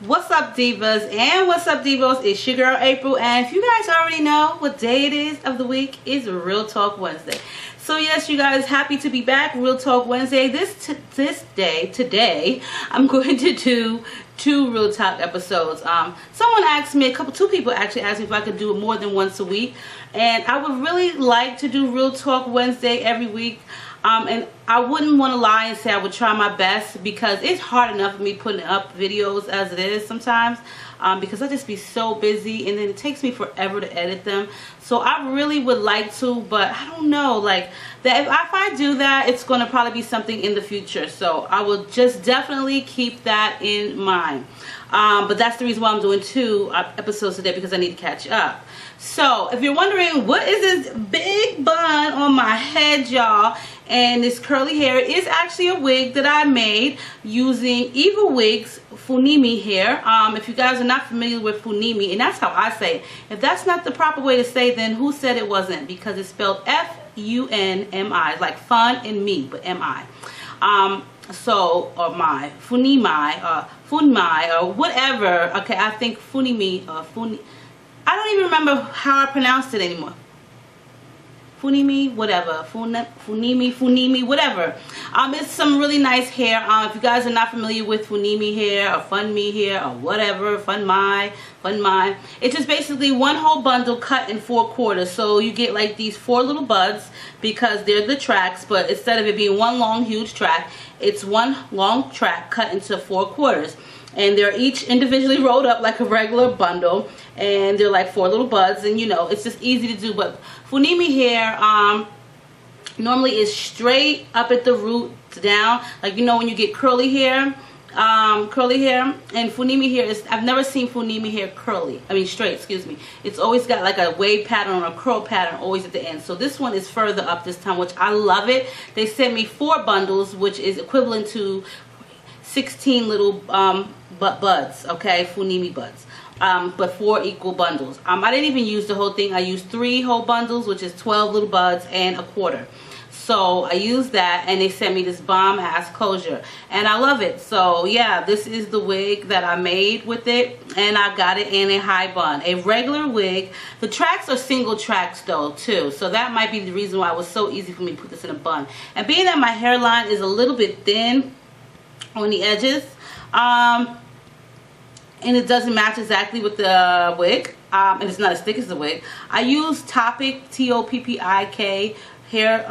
What's up, divas, and what's up, divos? It's your girl April, and if you guys already know what day it is of the week, is Real Talk Wednesday. So yes, you guys, happy to be back. Real Talk Wednesday. Today I'm going to do 2 Real Talk episodes. Someone asked me, two people actually asked me if I could do it more than once a week, and I would really like to do Real Talk Wednesday every week. And I wouldn't want to lie and say I would try my best, because it's hard enough for me putting up videos as it is sometimes, because I just be so busy, and then it takes me forever to edit them. So I really would like to, but I don't know, like that if I do that, it's going to probably be something in the future. So I will just definitely keep that in mind. But that's the reason why I'm doing 2 episodes today, because I need to catch up. So if you're wondering what is this big bun on my head, y'all, and this curly hair, is actually a wig that I made using Eva Wigs Funimi hair. If you guys are not familiar with Funimi, and that's how I say it, if that's not the proper way to say it, then who said it wasn't? Because it's spelled F-U-N-M-I. It's like fun and me, but M-I. Or my Funimi, Funmi, or whatever. Okay, I think Funimi, I don't even remember how I pronounced it anymore. Funimi, whatever. Funimi, whatever. It's some really nice hair. If you guys are not familiar with Funimi hair or Fun Me hair or whatever, Fun My. It's just basically one whole bundle cut in 4 quarters. So you get like these 4 little buds, because they're the tracks, but instead of it being one long huge track, it's one long track cut into 4 quarters. And they're each individually rolled up like a regular bundle, and they're like 4 little buds, and you know, it's just easy to do. But Funimi hair normally is straight up at the root down, like, you know, when you get curly hair, and Funimi hair is, I've never seen Funimi hair straight, excuse me. It's always got like a wave pattern or a curl pattern always at the end. So this one is further up this time, which I love it. They sent me 4 bundles, which is equivalent to 16 little buds, okay, Funimi buds, but 4 equal bundles. I didn't even use the whole thing. I used 3 whole bundles, which is 12 little buds and a quarter. So I used that, and they sent me this bomb ass closure, and I love it. So yeah, this is the wig that I made with it, and I got it in a high bun, a regular wig. The tracks are single tracks though too, so that might be the reason why it was so easy for me to put this in a bun. And being that my hairline is a little bit thin on the edges, and it doesn't match exactly with the wig, and it's not as thick as the wig, I use Toppik, T-O-P-P-I-K hair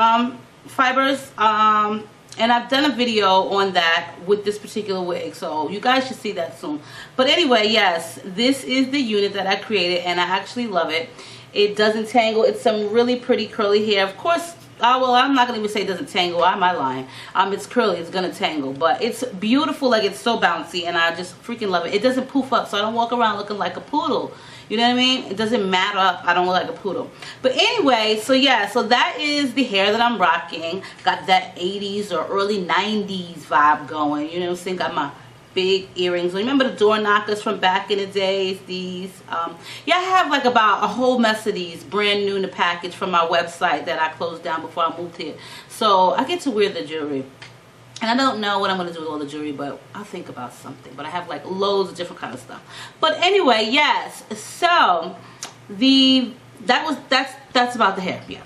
fibers, and I've done a video on that with this particular wig, so you guys should see that soon. But anyway, yes, this is the unit that I created, and I actually love it. It doesn't tangle. It's some really pretty curly hair. Of course, well, I'm not gonna even say it doesn't tangle. Why am I lying? It's curly, it's gonna tangle, but it's beautiful. Like, it's so bouncy, and I just freaking love it. It doesn't poof up, so I don't walk around looking like a poodle. You know what I mean? It doesn't matter up. I don't look like a poodle. But anyway, so yeah, so that is the hair that I'm rocking. Got that 80s or early 90s vibe going. You know what I'm saying? Got my big earrings. Remember the door knockers from back in the days? These. Yeah, I have like about a whole mess of these brand new in the package from my website that I closed down before I moved here. So I get to wear the jewelry. And I don't know what I'm going to do with all the jewelry, but I'll think about something. But I have like loads of different kind of stuff. But anyway, yes. So that's about the hair. Yeah.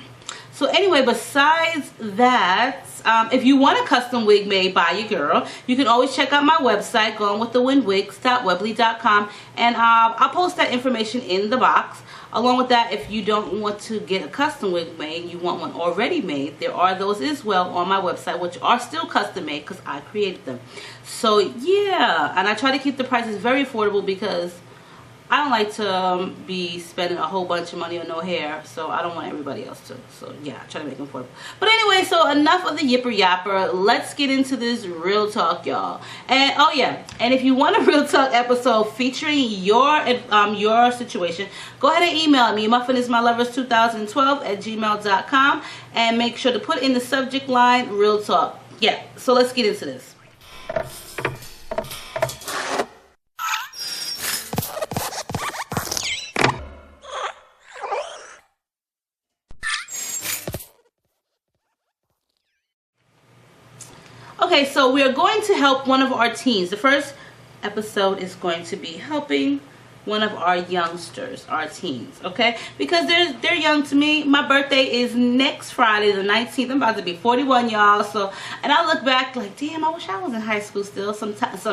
So anyway, besides that, if you want a custom wig made by your girl, you can always check out my website, goingwiththewindwigs.weebly.com, and I'll post that information in the box. Along with that, if you don't want to get a custom wig made, you want one already made, there are those as well on my website, which are still custom made because I created them. So yeah, and I try to keep the prices very affordable, because I don't like to be spending a whole bunch of money on no hair, so I don't want everybody else to. So yeah, I try to make them affordable. But anyway, so enough of the yipper yapper. Let's get into this real talk, y'all. And oh yeah, and if you want a real talk episode featuring your situation, go ahead and email me, MuffinIsMyLovers2012@gmail.com, and make sure to put in the subject line real talk. Yeah, so let's get into this. Okay, so we are going to help one of our teens. The first episode is going to be helping one of our youngsters, our teens, okay? Because they're young to me. My birthday is next Friday, the 19th. I'm about to be 41, y'all. So, and I look back like, damn, I wish I was in high school still. Sometimes.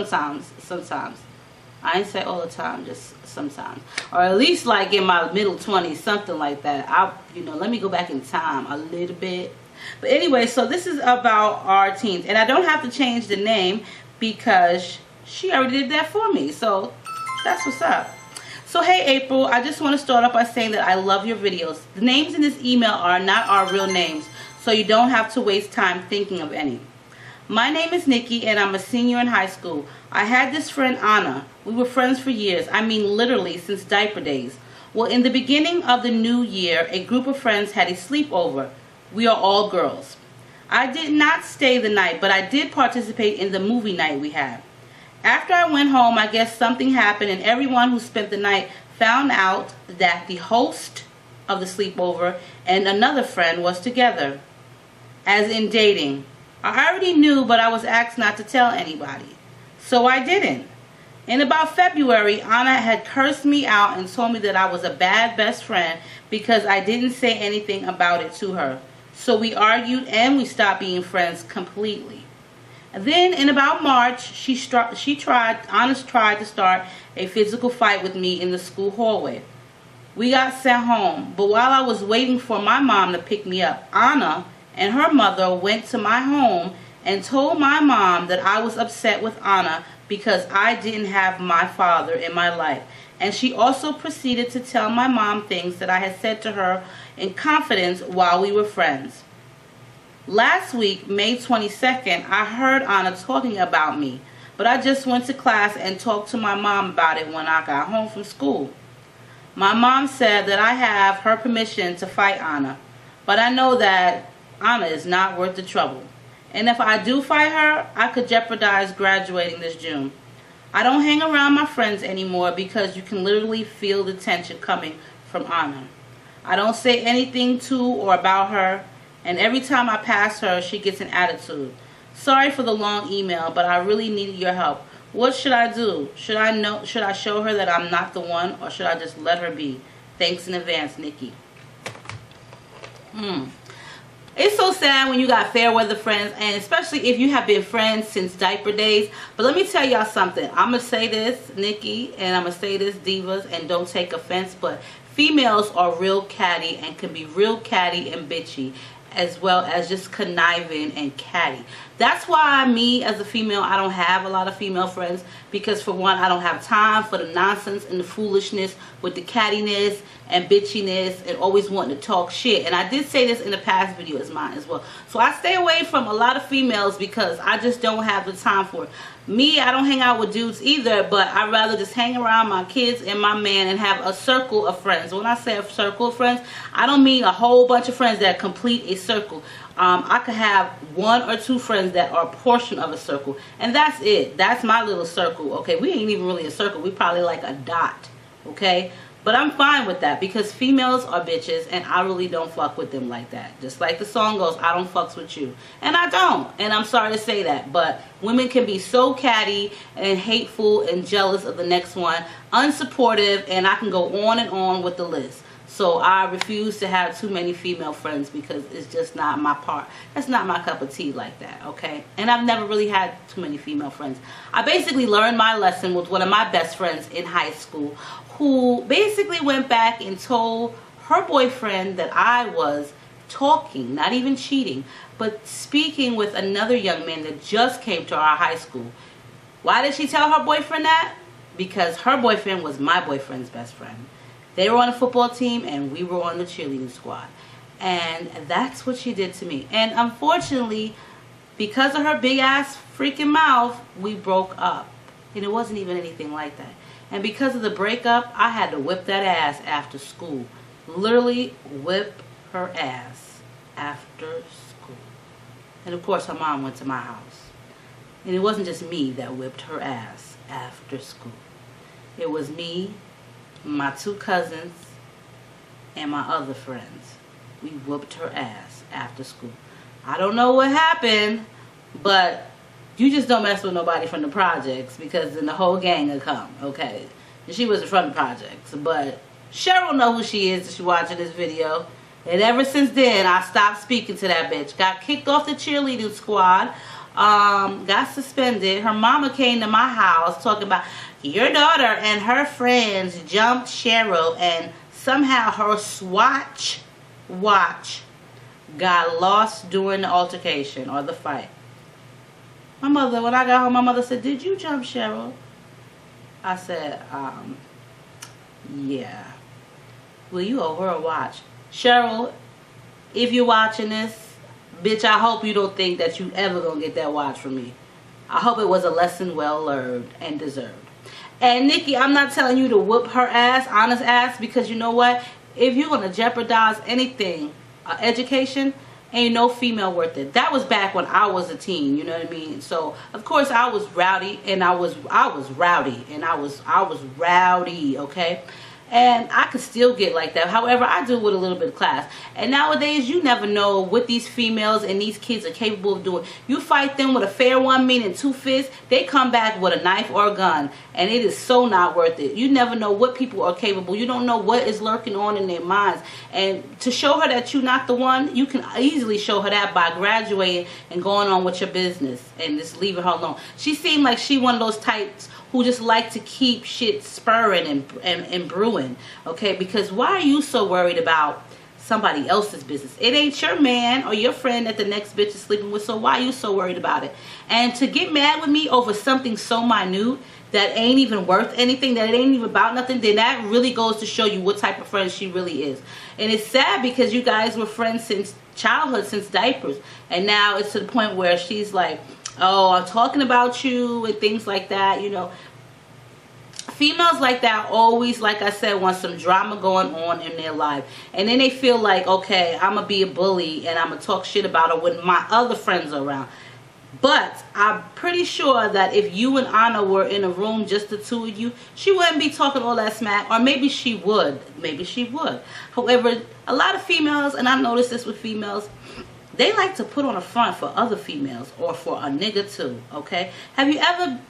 I ain't say all the time, just sometimes. Or at least like in my middle 20s, something like that. Let me go back in time a little bit. But anyway, so this is about our teens. And I don't have to change the name because she already did that for me. So that's what's up. So hey April, I just want to start off by saying that I love your videos. The names in this email are not our real names, so you don't have to waste time thinking of any. My name is Nikki and I'm a senior in high school. I had this friend Anna. We were friends for years. I mean literally since diaper days. Well, in the beginning of the new year, a group of friends had a sleepover. We are all girls. I did not stay the night, but I did participate in the movie night we had. After I went home, I guess something happened and everyone who spent the night found out that the host of the sleepover and another friend was together, as in dating. I already knew, but I was asked not to tell anybody, so I didn't. In about February, Anna had cursed me out and told me that I was a bad best friend because I didn't say anything about it to her. So we argued and we stopped being friends completely. Then in about March, Anna tried to start a physical fight with me in the school hallway. We got sent home, but while I was waiting for my mom to pick me up, Anna and her mother went to my home and told my mom that I was upset with Anna because I didn't have my father in my life. And she also proceeded to tell my mom things that I had said to her in confidence while we were friends. Last week, May 22nd, I heard Anna talking about me, but I just went to class and talked to my mom about it when I got home from school. My mom said that I have her permission to fight Anna, but I know that Anna is not worth the trouble. And if I do fight her, I could jeopardize graduating this June. I don't hang around my friends anymore because you can literally feel the tension coming from Anna. I don't say anything to or about her, and every time I pass her, she gets an attitude. Sorry for the long email, but I really needed your help. What should I do? Should I show her that I'm not the one, or should I just let her be? Thanks in advance, Nikki. It's so sad when you got fair weather friends, and especially if you have been friends since diaper days. But let me tell y'all something. I'm going to say this, Nikki, and I'm going to say this, divas, and don't take offense, but females are real catty and can be real catty and bitchy, as well as just conniving and catty. That's why me as a female, I don't have a lot of female friends, because for one, I don't have time for the nonsense and the foolishness with the cattiness and bitchiness and always wanting to talk shit. And I did say this in the past video as mine as well. So I stay away from a lot of females because I just don't have the time for it. Me, I don't hang out with dudes either, but I'd rather just hang around my kids and my man and have a circle of friends. When I say a circle of friends, I don't mean a whole bunch of friends that complete a circle. I could have one or two friends that are a portion of a circle, and that's it. That's my little circle. Okay, we ain't even really a circle. We probably like a dot. Okay, but I'm fine with that because females are bitches, and I really don't fuck with them like that. Just like the song goes, I don't fucks with you, and I don't. And I'm sorry to say that, but women can be so catty and hateful and jealous of the next one, unsupportive, and I can go on and on with the list. So I refuse to have too many female friends because it's just not my part. That's not my cup of tea like that, okay? And I've never really had too many female friends. I basically learned my lesson with one of my best friends in high school, who basically went back and told her boyfriend that I was talking, not even cheating, but speaking with another young man that just came to our high school. Why did she tell her boyfriend that? Because her boyfriend was my boyfriend's best friend. They were on a football team and we were on the cheerleading squad. And that's what she did to me. And unfortunately, because of her big ass freaking mouth, we broke up. And it wasn't even anything like that. And because of the breakup, I had to whip that ass after school. Literally whip her ass after school. And of course her mom went to my house. And it wasn't just me that whipped her ass after school. It was me, my two cousins, and my other friends. We whooped her ass after school. I don't know what happened, but You just don't mess with nobody from the projects, because then the whole gang will come, okay? And she wasn't from the projects, but Cheryl know who she is if she's watching this video. And ever since then, I stopped speaking to that bitch. Got kicked off the cheerleading squad. Got suspended. Her mama came to my house talking about your daughter and her friends jumped Cheryl, and somehow her Swatch watch got lost during the altercation or the fight. My mother, when I got home, my mother said, "Did you jump Cheryl?" I said, yeah. Well, you owe her a watch. Cheryl, if you're watching this, bitch, I hope you don't think that you ever gonna get that watch from me. I hope it was a lesson well learned and deserved. And Nikki, I'm not telling you to whoop her ass, honest ass, because you know what? If you're gonna jeopardize anything, education, ain't no female worth it. That was back when I was a teen, you know what I mean? So of course I was rowdy, and I was rowdy, and I was rowdy, okay? And I could still get like that. However, I do with a little bit of class. And nowadays, you never know what these females and these kids are capable of doing. You fight them with a fair one, meaning 2 fists, they come back with a knife or a gun. And it is so not worth it. You never know what people are capable. You don't know what is lurking on in their minds. And to show her that you're not the one, you can easily show her that by graduating and going on with your business and just leaving her alone. She seemed like she one of those types who just like to keep shit spurring and brewing, okay? Because why are you so worried about somebody else's business? It ain't your man or your friend that the next bitch is sleeping with, so why are you so worried about it? And to get mad with me over something so minute that ain't even worth anything, that it ain't even about nothing, then that really goes to show you what type of friend she really is. And it's sad because you guys were friends since childhood, since diapers, and now it's to the point where she's like, oh, I'm talking about you and things like that, you know. Females like that always, like I said, want some drama going on in their life. And then they feel like, okay, I'm going to be a bully and I'm going to talk shit about her when my other friends are around. But I'm pretty sure that if you and Anna were in a room, just the two of you, she wouldn't be talking all that smack. Or maybe she would. Maybe she would. However, a lot of females, and I noticed this with females, they like to put on a front for other females or for a nigga too, okay? Have you ever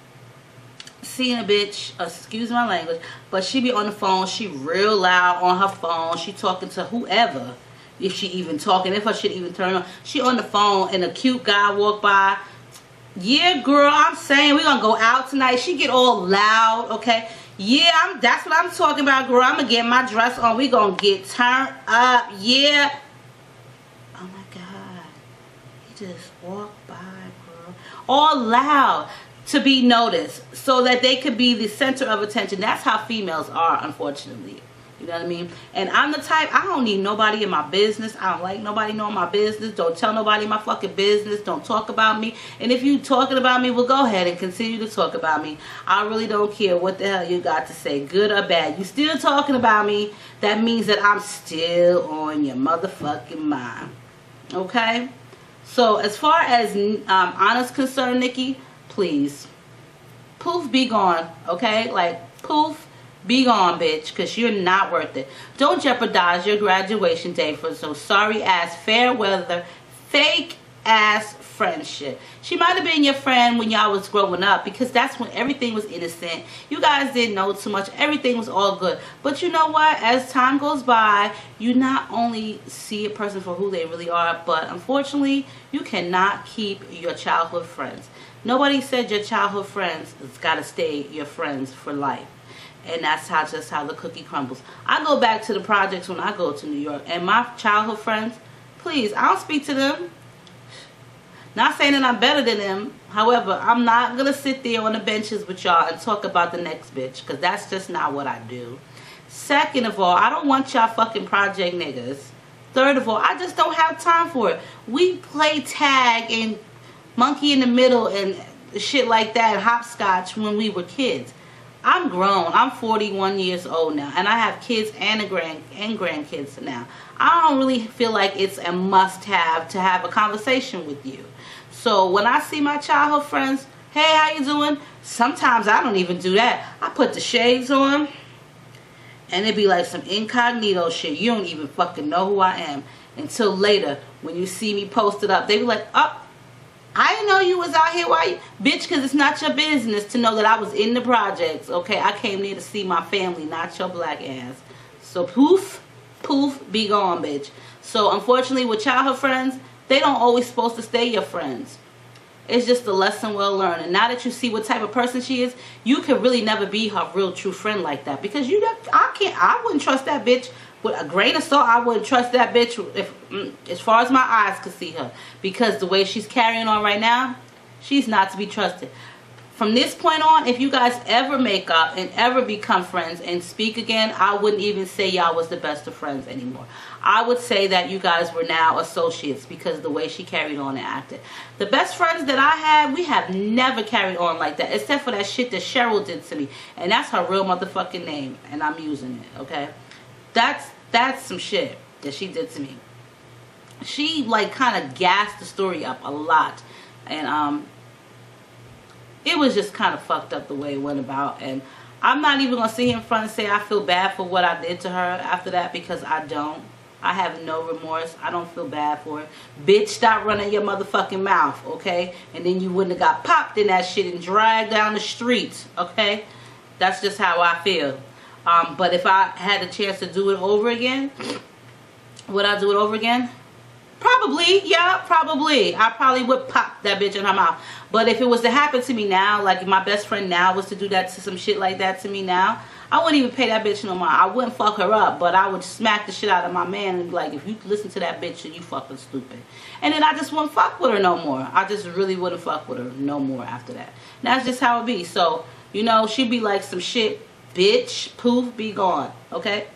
seen a bitch, excuse my language, but she be on the phone, she real loud on her phone, she talking to whoever, if she even talking, if her shit even turn on, she on the phone and a cute guy walk by. Yeah, girl, I'm saying we gonna go out tonight. She get all loud, okay? Yeah, that's what I'm talking about, girl. I'm gonna get my dress on. We gonna get turned up. Yeah. Oh my God. He just walked by, girl. All loud to be noticed so that they could be the center of attention. That's how females are, unfortunately. You know what I mean? And I'm the type, I don't need nobody in my business. I don't like nobody knowing my business. Don't tell nobody my fucking business. Don't talk about me. And if you talking about me, well, go ahead and continue to talk about me. I really don't care what the hell you got to say, good or bad. You still talking about me, that means that I'm still on your motherfucking mind. Okay? So as far as Anna's concerned, Nikki, please, poof, be gone. Okay? Like, poof, be gone, bitch, because you're not worth it. Don't jeopardize your graduation day for some sorry ass fair weather fake ass friendship. She might have been your friend when y'all was growing up, because that's when everything was innocent. You guys didn't know too much. Everything was all good. But you know what? As time goes by, you not only see a person for who they really are, but unfortunately, you cannot keep your childhood friends. Nobody said your childhood friends has got to stay your friends for life. And that's just how the cookie crumbles. I go back to the projects when I go to New York, and my childhood friends, please, I don't speak to them. Not saying that I'm better than them. However, I'm not going to sit there on the benches with y'all and talk about the next bitch, because that's just not what I do. Second of all, I don't want y'all fucking project niggas. Third of all, I just don't have time for it. We play tag and monkey in the middle and shit like that, and hopscotch when we were kids. I'm grown. I'm 41 years old now, and I have kids and grandkids now. I don't really feel like it's a must-have to have a conversation with you. So when I see my childhood friends, hey, how you doing? Sometimes I don't even do that. I put the shades on, and it'd be like some incognito shit. You don't even fucking know who I am until later when you see me posted up. They be like, oh, I didn't know you was out here. Why, bitch? Because it's not your business to know that I was in the projects. Okay, I came there to see my family, not your black ass. So poof, poof, be gone, bitch. So unfortunately, with childhood friends, they don't always supposed to stay your friends. It's just a lesson well learned. And now that you see what type of person she is, you could really never be her real true friend like that. Because I wouldn't trust that bitch with a grain of salt. I wouldn't trust that bitch if, as far as my eyes could see her. Because the way she's carrying on right now, she's not to be trusted. From this point on, if you guys ever make up and ever become friends and speak again, I wouldn't even say y'all was the best of friends anymore. I would say that you guys were now associates because of the way she carried on and acted. The best friends that I had, we have never carried on like that, except for that shit that Cheryl did to me. And that's her real motherfucking name, and I'm using it, okay? That's some shit that she did to me. She, like, kind of gassed the story up a lot. And, it was just kind of fucked up the way it went about. And I'm not even going to sit here in front and say I feel bad for what I did to her after that, because I don't. I have no remorse. I don't feel bad for it. Bitch, stop running your motherfucking mouth, okay? And then you wouldn't have got popped in that shit and dragged down the streets, okay? That's just how I feel. But if I had a chance to do it over again, would I do it over again? Probably, yeah, probably. I probably would pop that bitch in her mouth. But if it was to happen to me now, like if my best friend now was to do that to some shit like that to me now, I wouldn't even pay that bitch no mind. I wouldn't fuck her up, but I would smack the shit out of my man and be like, if you listen to that bitch, then you fucking stupid. And then I just wouldn't fuck with her no more. I just really wouldn't fuck with her no more after that. And that's just how it be. So, you know, she'd be like some shit, bitch, poof, be gone, okay?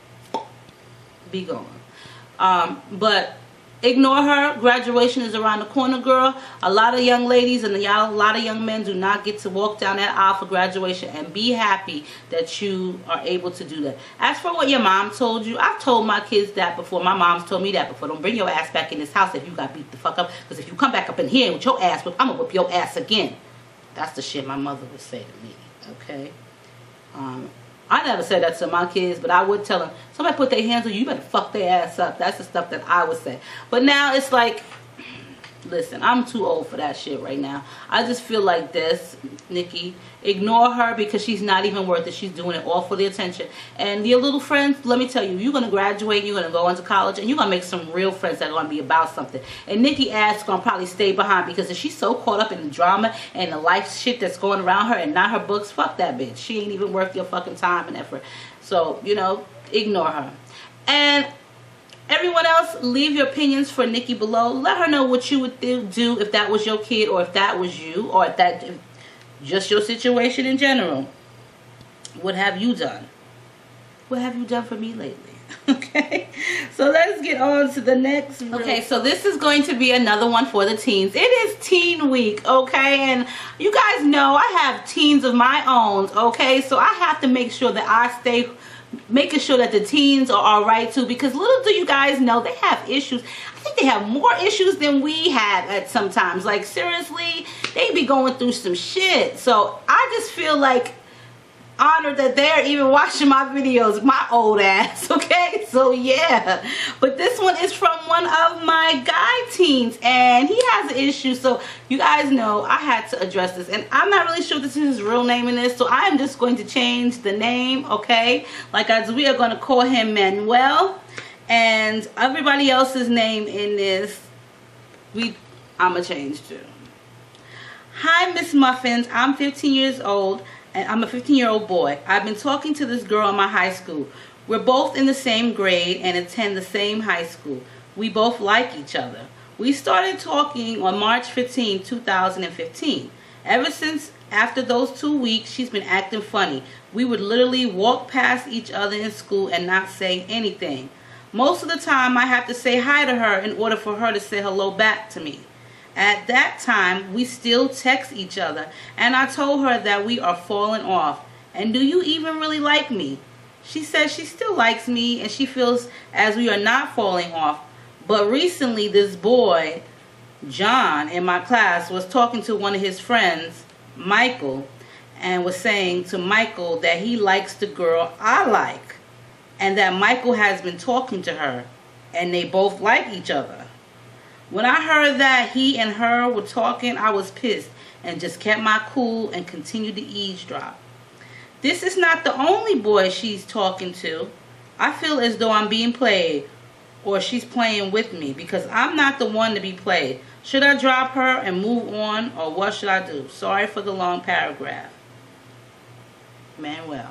Be gone. But ignore her. Graduation is around the corner, girl. A lot of young ladies and a lot of young men do not get to walk down that aisle for graduation, and be happy that you are able to do that. As for what your mom told you, I've told my kids that before. My mom's told me that before. Don't bring your ass back in this house if you got beat the fuck up, because if you come back up in here with your ass whipped, I'm gonna whip your ass again. That's the shit my mother would say to me, okay? I never said that to my kids, but I would tell them, somebody put their hands on you, you better fuck their ass up. That's the stuff that I would say. But now it's like, listen, I'm too old for that shit right now. I just feel like this, Nikki. Ignore her because she's not even worth it. She's doing it all for the attention. And your little friends, let me tell you, you're going to graduate, you're going to go into college, and you're going to make some real friends that are going to be about something. And Nikki ass is going to probably stay behind, because if she's so caught up in the drama and the life shit that's going around her and not her books, fuck that bitch. She ain't even worth your fucking time and effort. So, you know, ignore her. And everyone else, leave your opinions for Nikki below. Let her know what you would do if that was your kid, or if that was you, or if that just your situation in general. What have you done? What have you done for me lately? Okay, so let's get on to the next. Okay, so this is going to be another one for the teens. It is teen week, okay? And you guys know I have teens of my own, okay? So I have to make sure that I stay making sure that the teens are all right too, because little do you guys know, they have issues. I think they have more issues than we had at sometimes. Like, seriously, they be going through some shit. So I just feel like honored that they're even watching my videos, my old ass, okay? So yeah, but this one is from one of my guy teens, and he has an issue. So you guys know I had to address this, and I'm not really sure this is his real name in this, so I am just going to change the name, okay? Like, as we are going to call him Manuel, and everybody else's name in this I'ma change too. Hi, Miss Muffins. I'm 15 years old. And I'm a 15-year-old boy. I've been talking to this girl in my high school. We're both in the same grade and attend the same high school. We both like each other. We started talking on March 15, 2015. Ever since after those 2 weeks, she's been acting funny. We would literally walk past each other in school and not say anything. Most of the time, I have to say hi to her in order for her to say hello back to me. At that time, we still text each other, and I told her that we are falling off. And do you even really like me? She says she still likes me, and she feels as we are not falling off. But recently, this boy, John, in my class, was talking to one of his friends, Michael, and was saying to Michael that he likes the girl I like, and that Michael has been talking to her, and they both like each other. When I heard that he and her were talking, I was pissed and just kept my cool and continued to eavesdrop. This is not the only boy she's talking to. I feel as though I'm being played or she's playing with me because I'm not the one to be played. Should I drop her and move on, or what should I do? Sorry for the long paragraph. Manuel.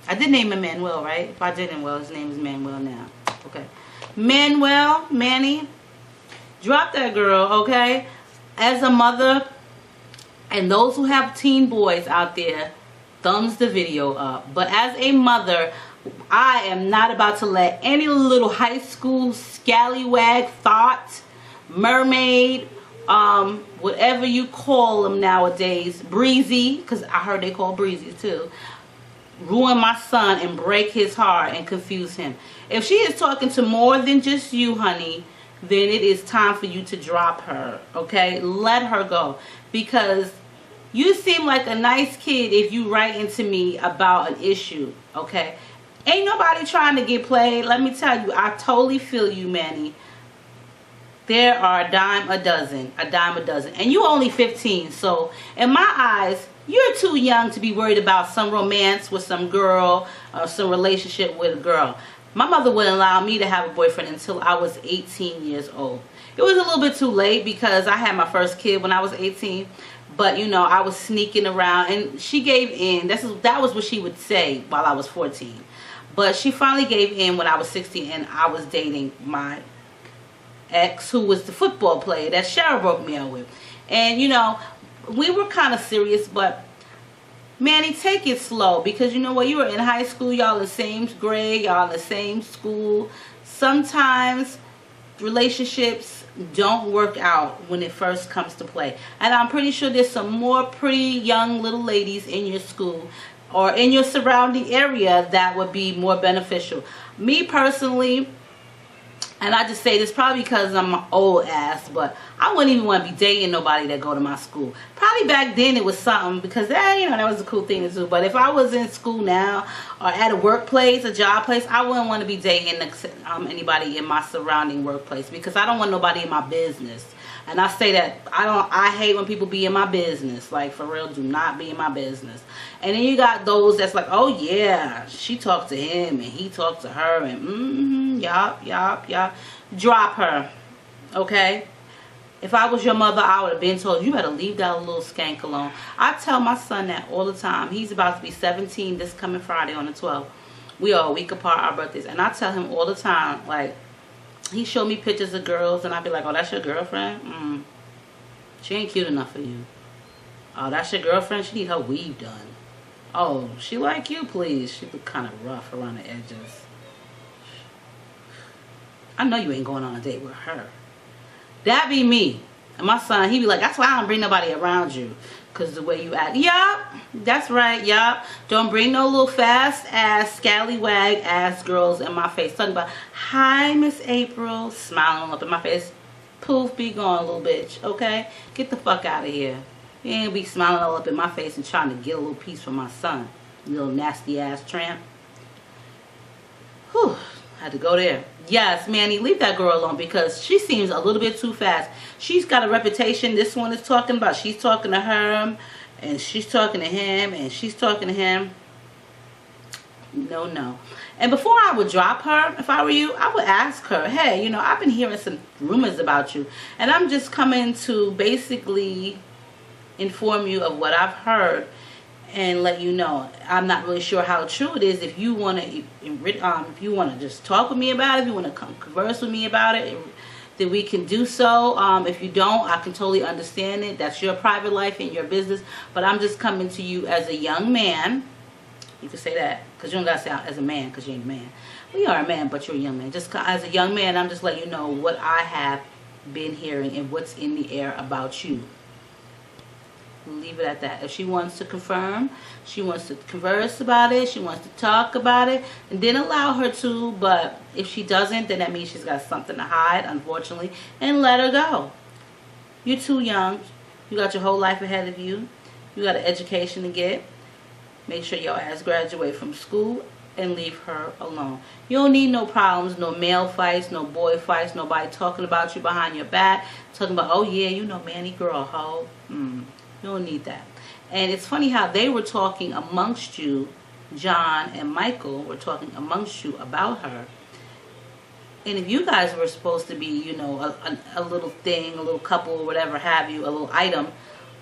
I did name him Manuel, right? If I didn't, well, his name is Manuel now. Okay. Manuel, Manny, drop that girl, okay? As a mother, and those who have teen boys out there, thumbs the video up. But as a mother, I am not about to let any little high school scallywag, thought, mermaid, whatever you call them nowadays, breezy, because I heard they call breezy too, ruin my son and break his heart and confuse him. If she is talking to more than just you, honey, then it is time for you to drop her, okay? Let her go, because you seem like a nice kid if you write into me about an issue, okay? Ain't nobody trying to get played. Let me tell you, I totally feel you, Manny. There are a dime a dozen, and you only 15, so in my eyes, you're too young to be worried about some romance with some girl or some relationship with a girl. My mother wouldn't allow me to have a boyfriend until I was 18 years old. It was a little bit too late because I had my first kid when I was 18, but you know, I was sneaking around and she gave in. That was what she would say while I was 14. But she finally gave in when I was 16 and I was dating my ex, who was the football player that Cheryl broke me out with. And you know, we were kind of serious, but Manny, take it slow, because you know what, you were in high school, y'all in the same grade, y'all in the same school. Sometimes relationships don't work out when it first comes to play, and I'm pretty sure there's some more pretty young little ladies in your school or in your surrounding area that would be more beneficial. Me personally, and I just say this probably because I'm an old ass, but I wouldn't even want to be dating nobody that go to my school. Probably back then it was something, because that, you know, that was a cool thing to do. But if I was in school now or at a workplace, a job place, I wouldn't want to be dating anybody in my surrounding workplace, because I don't want nobody in my business. And I say that I hate when people be in my business. Like, for real, do not be in my business. And then you got those that's like, oh yeah, she talked to him and he talked to her, and yup. Drop her, okay? If I was your mother, I would have been told, you better leave that little skank alone. I tell my son that all the time. He's about to be 17 this coming Friday on the 12th. We are a week apart, our birthdays. And I tell him all the time, like, he showed me pictures of girls, and I'd be like, oh, that's your girlfriend? She ain't cute enough for you. Oh, that's your girlfriend? She need her weave done. Oh, she like you, please. She look kind of rough around the edges. I know you ain't going on a date with her. That be me. And my son, he be like, that's why I don't bring nobody around you, because the way you act. Yup, that's right, yup. Don't bring no little fast ass, scallywag ass girls in my face. Talking about, hi, Miss April, smiling up in my face. Poof, be gone, little bitch, okay? Get the fuck out of here. You ain't be smiling all up in my face and trying to get a little piece from my son. You little nasty ass tramp. Whew. Had to go there. Yes, Manny, leave that girl alone, because she seems a little bit too fast. She's got a reputation this one is talking about. She's talking to her, and she's talking to him, and she's talking to him. No. And before I would drop her, if I were you, I would ask her, hey, you know, I've been hearing some rumors about you, and I'm just coming to basically inform you of what I've heard and let you know. I'm not really sure how true it is. If you want to just talk with me about it, if you want to come converse with me about it, then we can do so. If you don't, I can totally understand it. That's your private life and your business. But I'm just coming to you as a young man. You can say that, because you don't got to say as a man, because you ain't a man. Well, you are a man, but you're a young man. Just as a young man, I'm just letting you know what I have been hearing and what's in the air about you. Leave it at that. If she wants to confirm, she wants to converse about it, she wants to talk about it, and then allow her to. But if she doesn't, then that means she's got something to hide, unfortunately, and let her go. You're too young. You got your whole life ahead of you. You got an education to get. Make sure your ass graduate from school and leave her alone. You don't need no problems, no male fights, no boy fights, nobody talking about you behind your back, talking about, oh yeah, you know, Manny girl, hoe. You don't need that. And it's funny how they were talking amongst you, John and Michael were talking amongst you about her. And if you guys were supposed to be, you know, a little thing, a little couple, whatever have you, a little item,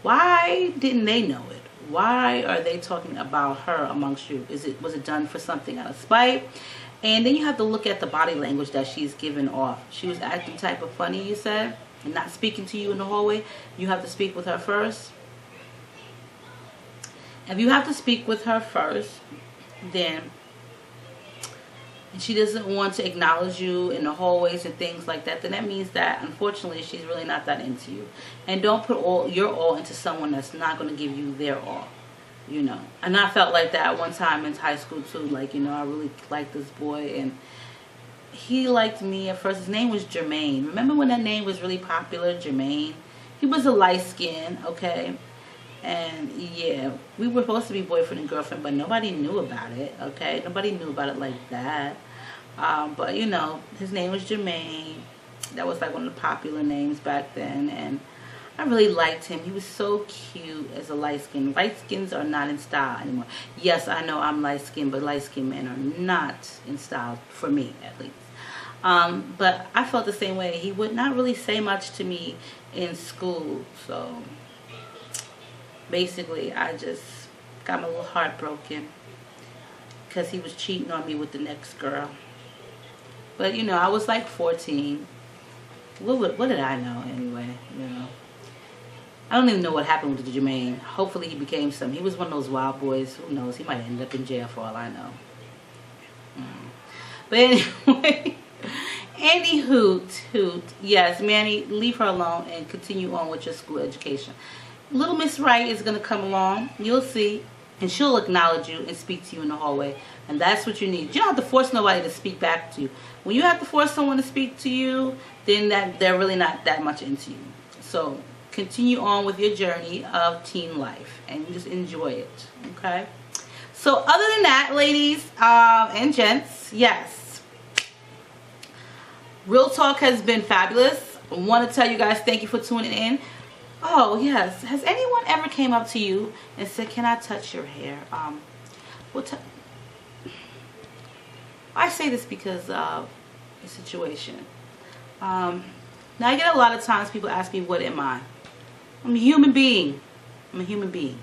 why didn't they know it? Why are they talking about her amongst you? Was it done for something out of spite? And then you have to look at the body language that she's giving off. She was acting type of funny, you said, and not speaking to you in the hallway. You have to speak with her first. If you have to speak with her first, then and she doesn't want to acknowledge you in the hallways and things like that, then that means that unfortunately she's really not that into you. And don't put all your all into someone that's not going to give you their all, you know. And I felt like that one time in high school too. Like, you know, I really liked this boy and he liked me at first. His name was Jermaine. Remember when that name was really popular, Jermaine? He was a light skin, okay? And yeah, we were supposed to be boyfriend and girlfriend, but nobody knew about it, okay? Nobody knew about it like that. But you know, his name was Jermaine. That was like one of the popular names back then, and I really liked him. He was so cute as a light skin. Light skins are not in style anymore. Yes, I know I'm light skinned, but light skinned men are not in style for me, at least. But I felt the same way. He would not really say much to me in school, so basically I just got my little heart broken because he was cheating on me with the next girl. But you know, I was like 14. What did I know anyway? You know, I don't even know what happened with Jermaine. Hopefully he became some. He was one of those wild boys. Who knows? He might end up in jail for all I know. But anyway, any hoot. Yes, Manny, leave her alone and continue on with your school education. Little Miss Wright is going to come along. You'll see. And she'll acknowledge you and speak to you in the hallway. And that's what you need. You don't have to force nobody to speak back to you. When you have to force someone to speak to you, then they're really not that much into you. So continue on with your journey of teen life. And just enjoy it. Okay? So other than that, ladies and gents, yes. Real Talk has been fabulous. I want to tell you guys thank you for tuning in. Oh yes, has anyone ever came up to you and said, can I touch your hair? I say this because of the situation. Now I get a lot of times people ask me, what am I? I'm a human being. I'm a human being.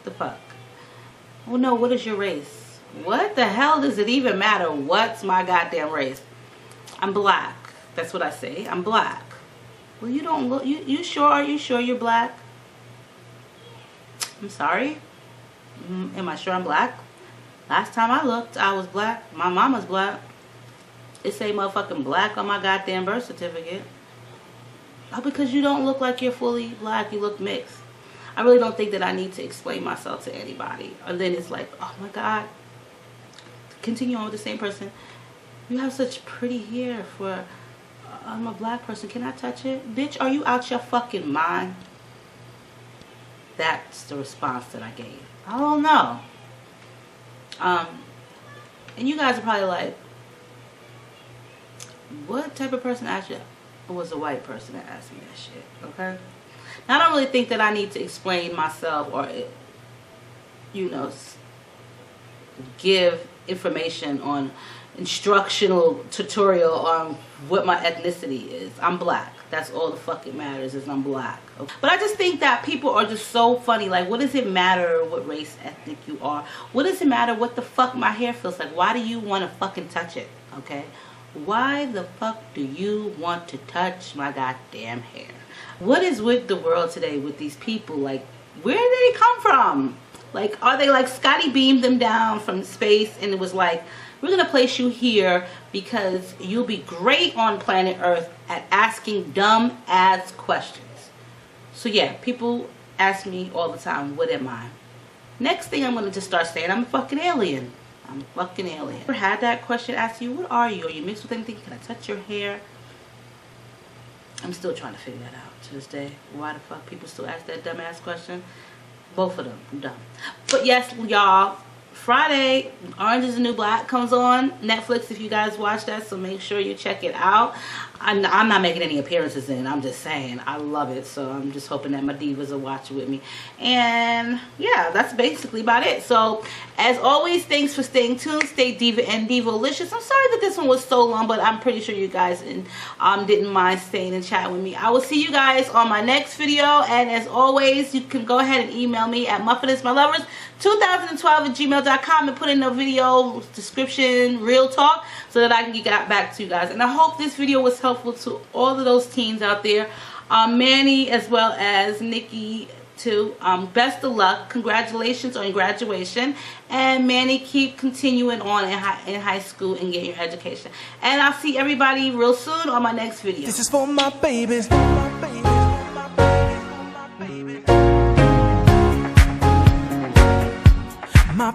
The fuck? Oh no, what is your race? What the hell does it even matter? What's my goddamn race? I'm black. That's what I say. I'm black. Well, you don't look, you sure? Are you sure you're black? I'm sorry? Am I sure I'm black? Last time I looked, I was black. My mama's black. It say motherfucking black on my goddamn birth certificate. Oh, because you don't look like you're fully black, you look mixed. I really don't think that I need to explain myself to anybody. And then it's like, oh my God. Continue on with the same person. You have such pretty hair for... I'm a black person. Can I touch it? Bitch, are you out your fucking mind? That's the response that I gave. I don't know. And you guys are probably like, what type of person asked you? It was a white person that asked me that shit. Okay? Now, I don't really think that I need to explain myself or, you know, give information on instructional tutorial on what my ethnicity is. I'm black. That's all the fucking matters is I'm black. Okay? But I just think that people are just so funny. Like, what does it matter what race, ethnic you are? What does it matter what the fuck my hair feels like? Why do you want to fucking touch it? Okay? Why the fuck do you want to touch my goddamn hair? What is with the world today with these people? Like, where did they come from? Like, are they like Scotty beamed them down from space and it was like, we're going to place you here because you'll be great on planet Earth at asking dumb ass questions. So yeah, people ask me all the time, what am I? Next thing I'm going to just start saying, I'm a fucking alien. I'm a fucking alien. Ever had that question asked you, what are you? Are you mixed with anything? Can I touch your hair? I'm still trying to figure that out to this day. Why the fuck people still ask that dumb ass question? Both of them, I'm dumb. But yes, y'all, Friday, Orange is the New Black comes on Netflix if you guys watch that, so make sure you check it out. I'm not making any appearances in it. I'm just saying I love it, so I'm just hoping that my divas will watch it with me. And yeah, that's basically about it. So as always, thanks for staying tuned. Stay diva and divalicious. I'm sorry that this one was so long, but I'm pretty sure you guys didn't mind staying and chatting with me. I will see you guys on my next video, and as always, you can go ahead and email me at MuffinIsMyLovers2012@gmail.com and put in the video description real talk so that I can get back to you guys. And I hope this video was helpful to all of those teens out there, Manny as well as Nikki too. Best of luck, congratulations on graduation, and Manny, keep continuing on in high school and getting your education. And I'll see everybody real soon on my next video. This is for my babies. My